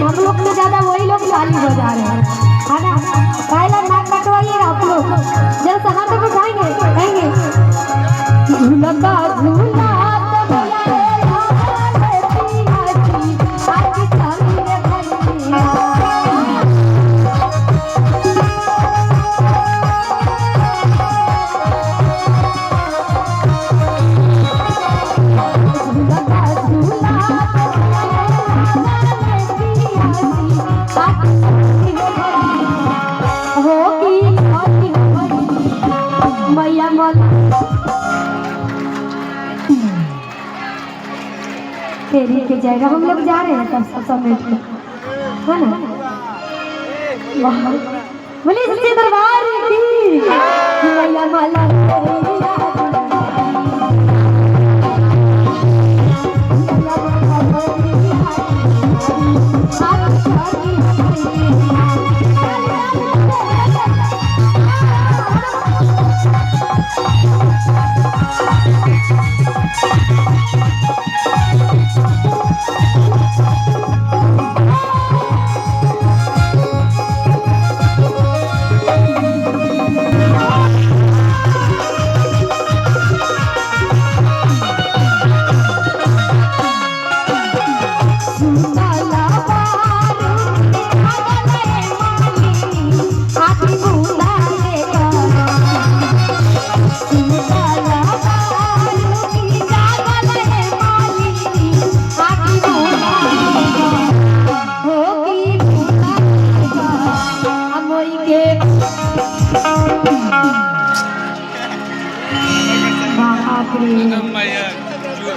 हम लोग से ज्यादा वही लोग ताली बजा रहे हैं, है ना। पहला नाक कटवाइए आप लोग, जब हाथ में उठाएंगे कहेंगे झूलता झूला तेरी के जाएगा। हम लोग जा रहे हैं तब सब मिल के, है ना। बोले सच्चे दरबार की मैया माला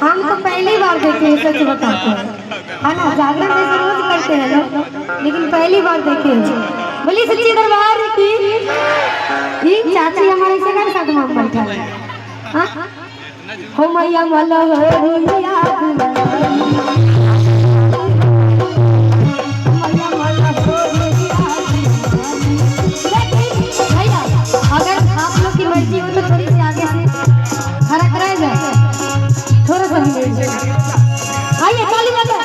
हम तो पहली बार देखे हैं, सच बताते हैं, है ना। जागरण में रोज करते हैं लोग, लेकिन पहली बार देखे हैं। बोली सच्ची दरबार की। ये चाची हमारे से कर साथ में बैठा है, हां हो मैया माला मैया अगर आप लोग की मर्जी हो तो थोड़ी सी आगे से खड़ा कराया जाए, थोड़ा सा आइए ताली बजा।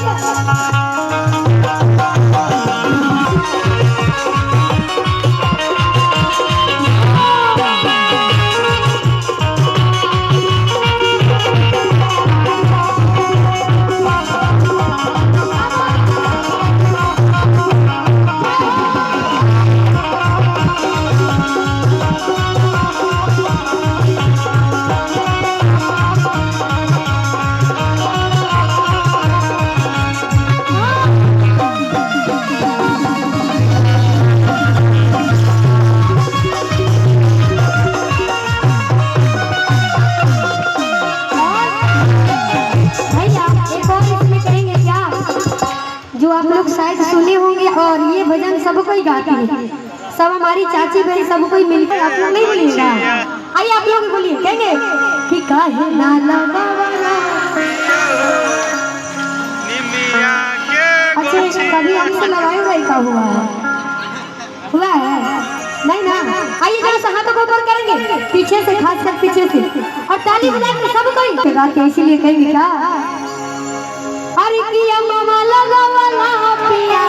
जो आप लोग शायद सुने होंगे, और ये भजन सबको ही गाती है, सब हमारी चाची बहन सबको ही मिलकर। आप लोग नहीं बोलिएगा, आइए आप लोग बोलिए, कहेंगे कि काहे ना लगावला। अच्छा कभी हमसे लड़ाई वही का हुआ है नहीं ना। आइए जरा सा हाथों को ऊपर करेंगे पीछे से, खासकर पीछे से, और ताली बजाएंगे सब कोई। इसीलिए कहेंगे क्या, अरे किया मामा लगावला पिया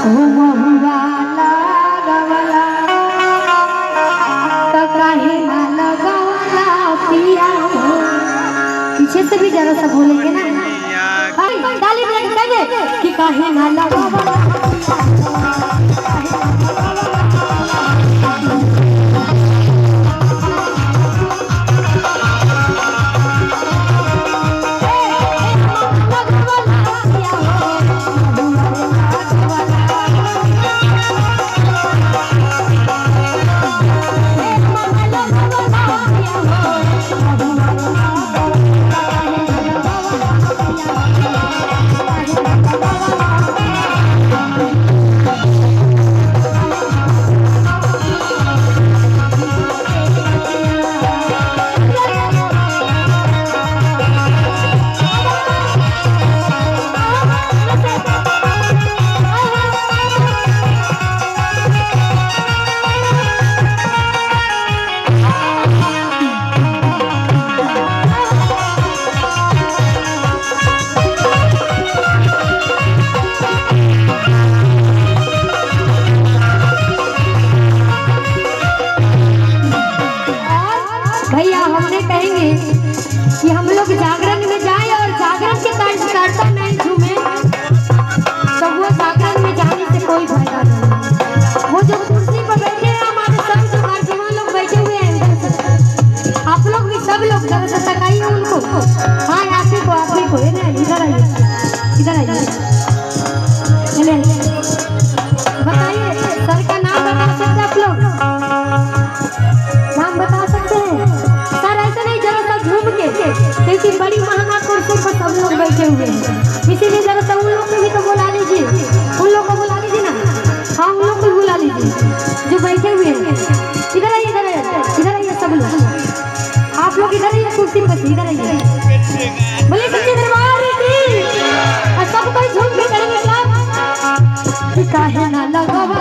ओ महुआ लगावला तो काहे ना लगावला पिया। पीछे से भी जरा सा बोलेंगे ना, ताली बजा के कहेंगे कि काहे ना लगावला। इधर आइए, इधर आइए। बताइए सर का नाम बता सकते आप लोग? नाम बता सकते हैं सर? ऐसे नहीं, जरा सा झूम के, क्योंकि बड़ी महंगा कुर्सी पर सब लोग बैठे हुए हैं, इसीलिए जरा सा उन लोग को भी तो बुला लीजिए, उन लोग को बुला लीजिए ना। हाँ, उन लोग को बुला लीजिए जो बैठे हुए हैं। इधर आइए, इधर आइए, इधर आइए सब लोग। आप लोग इधर आइए, कुर्सी पर इधर आइए। बोले सच्चे दरबार की, और सब कोई झूम के करेंगे सब। काहे ना लगावा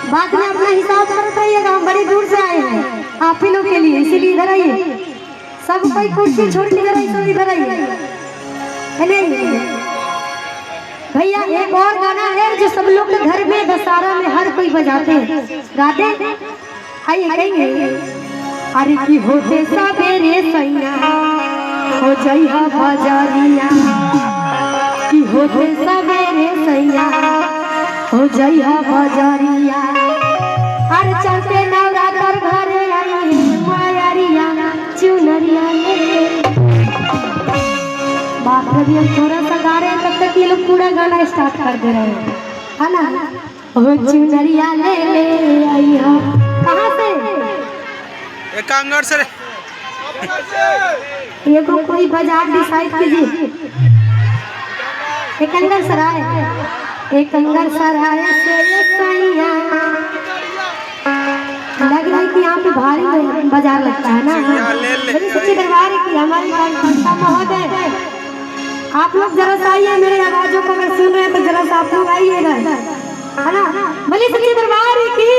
बाद में अपना हिसाब करते रहिएगा। हम बड़ी दूर से आए हैं आप ही लोग के लिए, इसीलिए इधर आइए। सब कोई कुर्सी छोड़ के इधर आइए। भैया एक और गाना है जो सब लोग के घर में दशहरा में हर कोई बजाते हैं, गाते आइए कहेंगे। अरे की होते सवेरे सैया हो जइहा बजरिया, की होते सवेरे सैया हो जइहा बजरिया। हर चलते नवरात्र घरे आई मायरिया चुनरिया ले। बात करिए थोड़ा सा गा रहे हैं, तब तक ये लोग पूरा गाना स्टार्ट कर दे रहे हैं, है ना। ओ चुनरिया ले ले आई हो। कहाँ से? एकांगर से। ये को कोई बाजार डिसाइड कीजिए। एकंगर सराय, एकंगर सराय से सैया। लग रहा है कि यहाँ पे भारी बाजार लगता है ना। सच्चे दरबार की हमारी संस्था महोदय, आप लोग जरा सा आइए, मेरे आवाजों को अगर सुन रहे हैं तो जरा सा आप लोग आइएगा, है ना। बोले सच्चे दरबार की।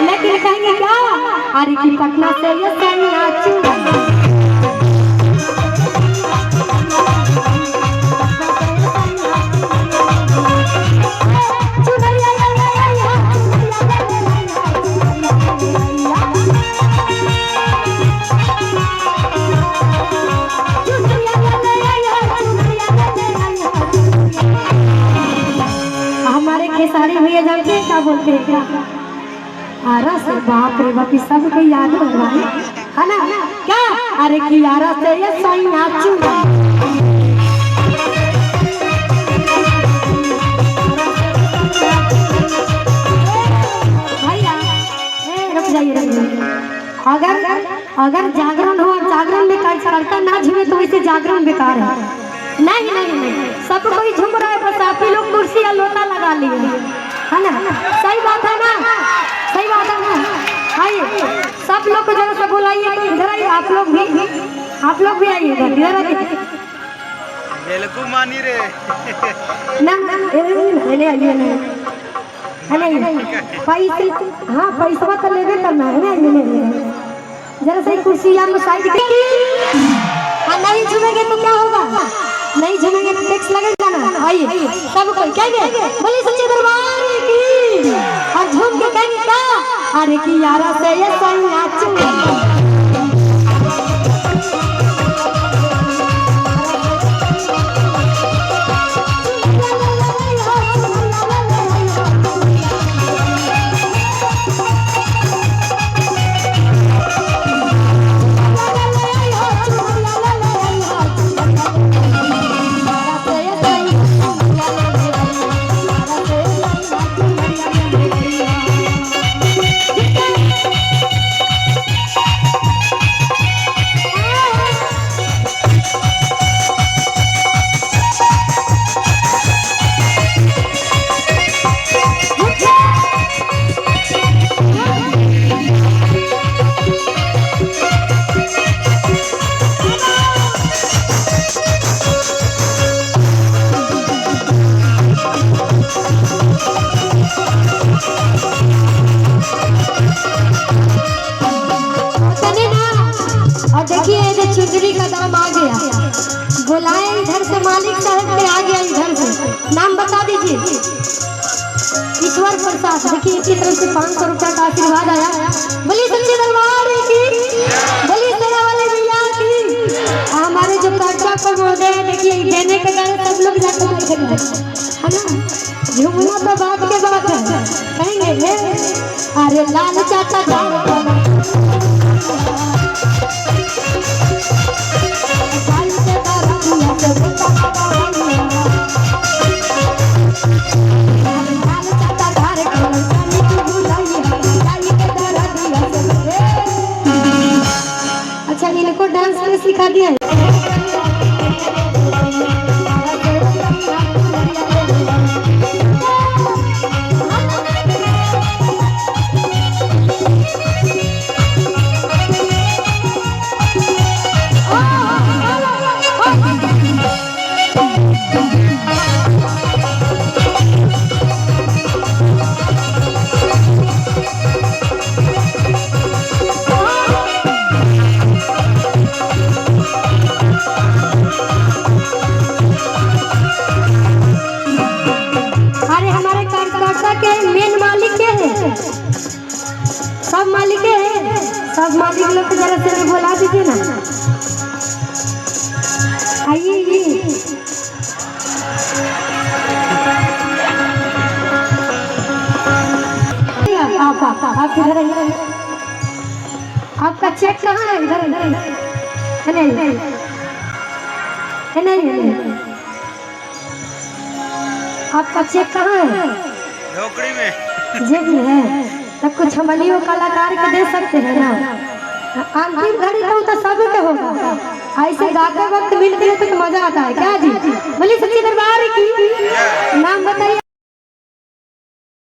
लेकिन कहेंगे क्या? अरे की पटना से ये सैया खेसारी भैया जानते हैं क्या बोलते हैं? क्या आरा से? बाप रे बाप, सब के याद है ना क्या? अरे की आरा से ये सैया चुना। भैया रुक जाइए। अगर जागरण हो, जागरण में करता ना झूमे तो वैसे जागरण बेकार है। नहीं नहीं नहीं, सब कोई झूम रहा है, बस आप ही लोग कुर्सी या लोटा लगा लिए, है ना। सही बात है ना, सही बात है ना। आइए सब लोग को जरा सा बुलाइए, इधर आइए। आप लोग भी आइए इधर आइए। मानी रे ना आइए नहीं पैसे, हाँ पैसा तो लेवे करना है ना। जरा सा कुर्सी या साइड नहीं झूमेंगे तो क्या होगा? नहीं झूमेंगे तो टैक्स लगेगा ना। आइए सब कोई कहेंगे बोले सच्चे दरबार की, और झूम के कहेंगे क्या? अरे की यारा से ये सैया चुना। मालिक साहब के आ गया इधर से, नाम बता दीजिए। ईश्वर प्रसाद। देखिए इनकी तरफ से 500 रुपया का आशीर्वाद आया। बोलिए सच्चे दरबार की, बोलिए सेना वाले भैया की। हमारे जो कर्जा को महोदय देखिए देने के कारण सब लोग जाकर बैठे है ना। झूमना तो बात के बात है, कहेंगे अरे लाल चाचा अच्छा इनको डांस में सिखा दिया है। सब मालिक है, सब मालिक लोग को जरा से बुला दीजिए ना। आइए आप इधर आइए। आपका चेक कहाँ है? इधर इधर है नहीं। आपका चेक कहाँ है? झोपड़ी में जेब में है। तब कुछ हमलियों कलाकार के दे सकते हैं ना। अंतिम घड़ी तो सब के होगा, ऐसे गाते वक्त मिलते हैं तो मजा आता है क्या जी। बोलिए सच्चे दरबार की, नाम बताइए।